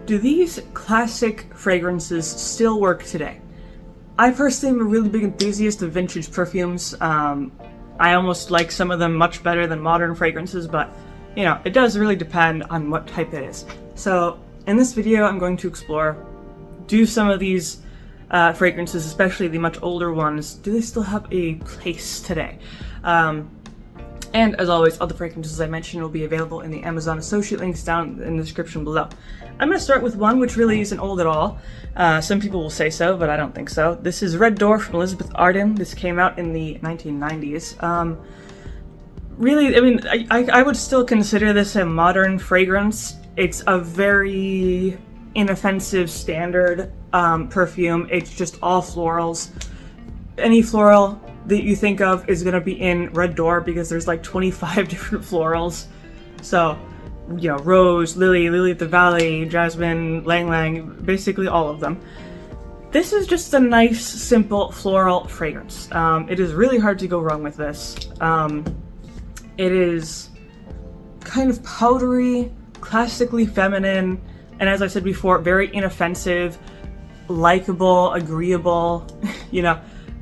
Do these classic fragrances still work today? I personally am a really big enthusiast of vintage perfumes. I almost like some of them much better than modern fragrances, but it does really depend on what type it is. So in this video, I'm going to explore, do some of these fragrances, especially the much older ones, do they still have a place today? And as always, all the fragrances I mentioned will be available in the Amazon associate links down in the description below. I'm going to start with one which really isn't old at all. Some people will say so, but I don't think so. This is Red Door from Elizabeth Arden. This came out in the 1990s. Really, I mean, I would still consider this a modern fragrance. It's a very inoffensive standard perfume. It's just all florals. Any floral that you think of is going to be in Red Door because there's like 25 different florals. So, rose, lily of the valley, jasmine, lang lang, basically all of them. This is just a nice, simple floral fragrance. It is really hard to go wrong with this. It is kind of powdery, classically feminine, and as I said before, very inoffensive, likable, agreeable,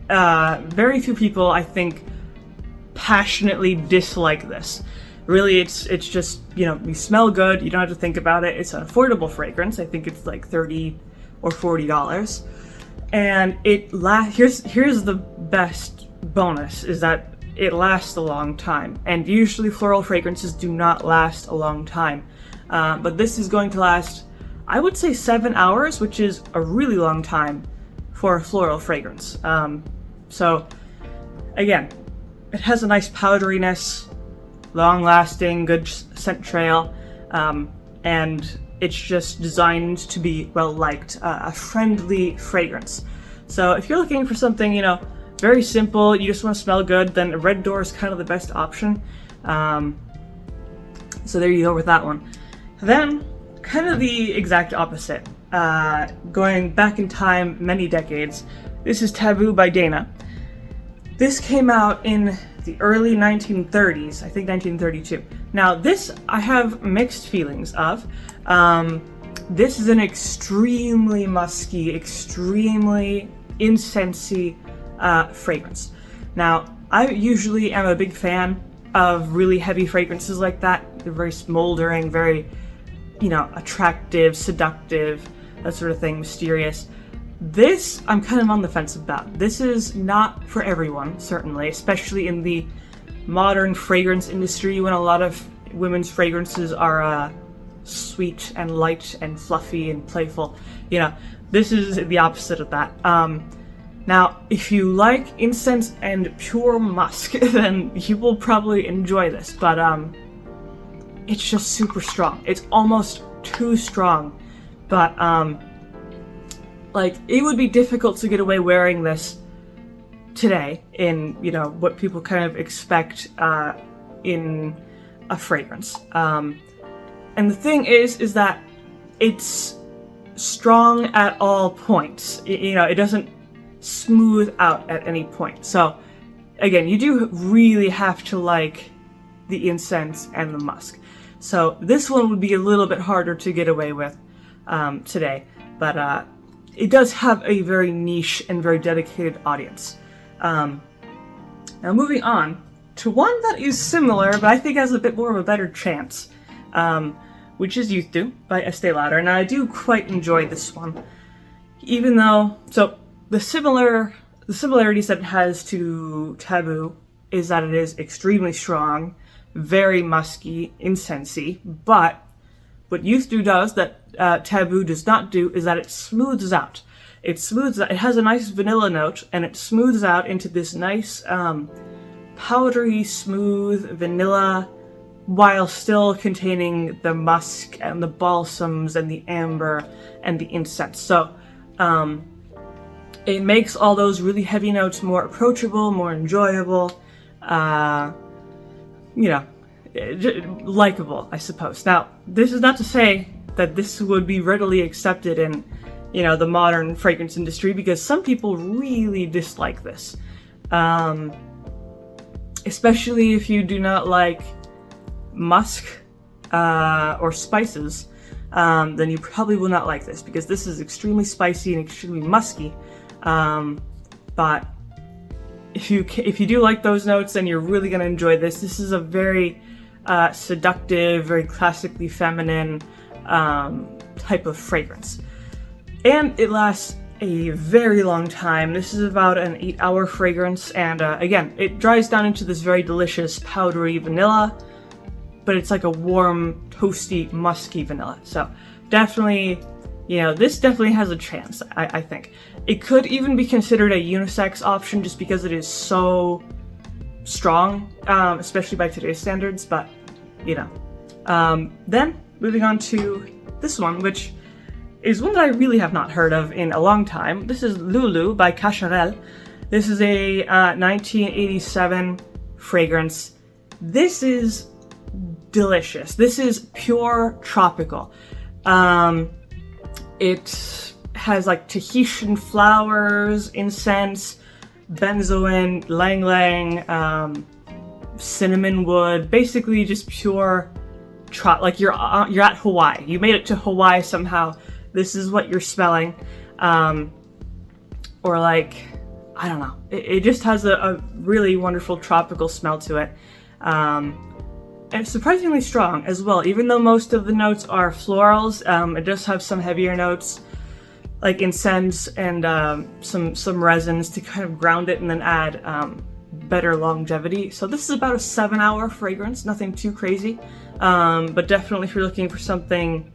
very few people, I think, passionately dislike this. Really, it's just, you smell good, you don't have to think about it. It's an affordable fragrance. I think it's like $30 or $40. And here's the best bonus, is that it lasts a long time. And usually floral fragrances do not last a long time. But this is going to last, I would say 7 hours, which is a really long time for a floral fragrance. So, again, it has a nice powderiness, long-lasting, good scent trail, and it's just designed to be well-liked, a friendly fragrance. So if you're looking for something, very simple, you just want to smell good, then Red Door is kind of the best option. So there you go with that one. Then, kind of the exact opposite. Going back in time many decades, this is Taboo by Dana. This came out in the early 1930s, I think 1932. Now this I have mixed feelings of. This is an extremely musky, extremely incensey fragrance. Now I usually am a big fan of really heavy fragrances like that. They're very smoldering, very attractive, seductive, that sort of thing, mysterious. This, I'm kind of on the fence about. This is not for everyone, certainly, especially in the modern fragrance industry when a lot of women's fragrances are sweet and light and fluffy and playful. This is the opposite of that. Now, if you like incense and pure musk, then you will probably enjoy this, but it's just super strong. It's almost too strong, but it would be difficult to get away wearing this today in, what people kind of expect in a fragrance. And the thing is that it's strong at all points. It doesn't smooth out at any point. So, again, you do really have to like the incense and the musk. So this one would be a little bit harder to get away with today, but it does have a very niche and very dedicated audience. Now moving on to one that is similar, but I think has a bit more of a better chance, which is Youth Do by Estee Lauder. And I do quite enjoy this one, even though, the similarities that it has to Taboo is that it is extremely strong, very musky, incensey, but what Youth Do does that Taboo does not do is that it smooths out. It has a nice vanilla note, and it smooths out into this nice, powdery, smooth vanilla, while still containing the musk and the balsams and the amber and the incense. So, it makes all those really heavy notes more approachable, more enjoyable, likable, I suppose. Now, this is not to say that this would be readily accepted in, the modern fragrance industry, because some people really dislike this. Especially if you do not like musk or spices. then you probably will not like this, because this is extremely spicy and extremely musky. But if you do like those notes, then you're really going to enjoy this. This is a very seductive, very classically feminine type of fragrance. And it lasts a very long time. This is about an 8-hour fragrance, and again, it dries down into this very delicious powdery vanilla, but it's like a warm, toasty, musky vanilla. So definitely, this definitely has a chance, I think. It could even be considered a unisex option just because it is so strong, especially by today's standards, but, Then, moving on to this one, which is one that I really have not heard of in a long time. This is Lulu by Cacharel. This is a 1987 fragrance. This is delicious. This is pure tropical. It has like Tahitian flowers, incense, benzoin, lang lang, cinnamon wood, basically just pure like you're at Hawaii. You made it to Hawaii somehow. This is what you're smelling. Or like, I don't know. It just has a really wonderful tropical smell to it. And it's surprisingly strong as well. Even though most of the notes are florals, it does have some heavier notes like incense and some resins to kind of ground it and then add better longevity. So this is about a 7-hour fragrance, nothing too crazy. But definitely if you're looking for something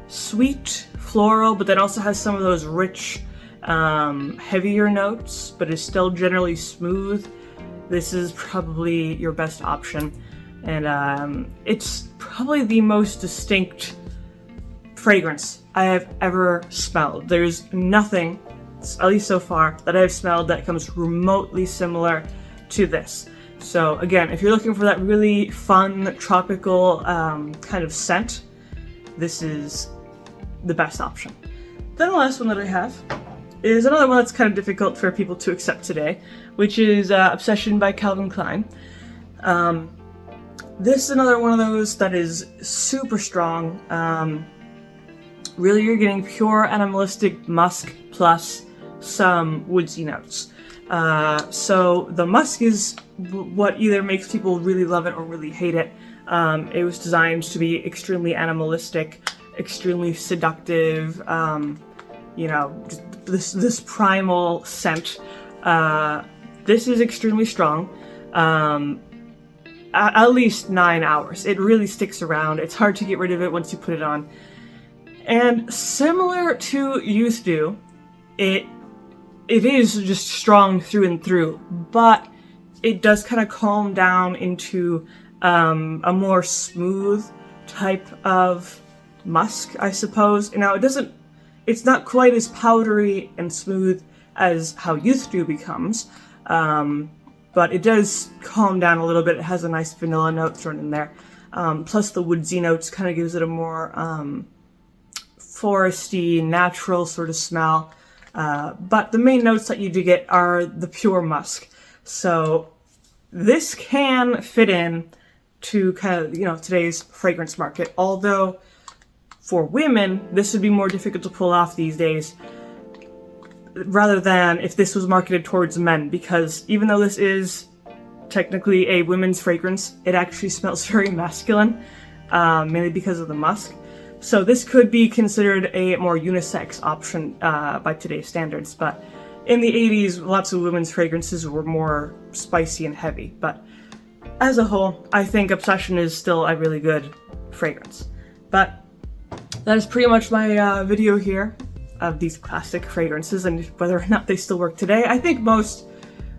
sweet, floral, but then also has some of those rich, heavier notes, but is still generally smooth, this is probably your best option. And it's probably the most distinct fragrance I have ever smelled. There's nothing, at least so far, that I've smelled that comes remotely similar to this. So again, if you're looking for that really fun, tropical kind of scent, this is the best option. Then the last one that I have is another one that's kind of difficult for people to accept today, which is Obsession by Calvin Klein. This is another one of those that is super strong. Really, you're getting pure animalistic musk plus some woodsy notes. So the musk is what either makes people really love it or really hate it. It was designed to be extremely animalistic, extremely seductive, just this primal scent. This is extremely strong. At least 9 hours. It really sticks around. It's hard to get rid of it once you put it on. And similar to Youth Dew, it is just strong through and through, but it does kind of calm down into a more smooth type of musk, I suppose. Now it's not quite as powdery and smooth as how Youth Dew becomes, but it does calm down a little bit. It has a nice vanilla note thrown in there. Plus the woodsy notes kind of gives it a more foresty, natural sort of smell. But the main notes that you do get are the pure musk. So this can fit in to kind of, today's fragrance market. Although for women, this would be more difficult to pull off these days rather than if this was marketed towards men, because even though this is technically a women's fragrance, it actually smells very masculine, mainly because of the musk. So this could be considered a more unisex option by today's standards, but in the 80s, lots of women's fragrances were more spicy and heavy. But as a whole, I think Obsession is still a really good fragrance. But that is pretty much my video here of these classic fragrances and whether or not they still work today. I think most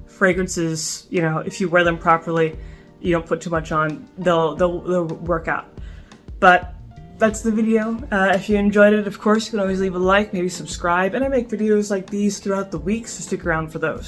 fragrances, if you wear them properly, you don't put too much on, they'll work out. But that's the video. If you enjoyed it, of course, you can always leave a like, maybe subscribe, and I make videos like these throughout the week, so stick around for those.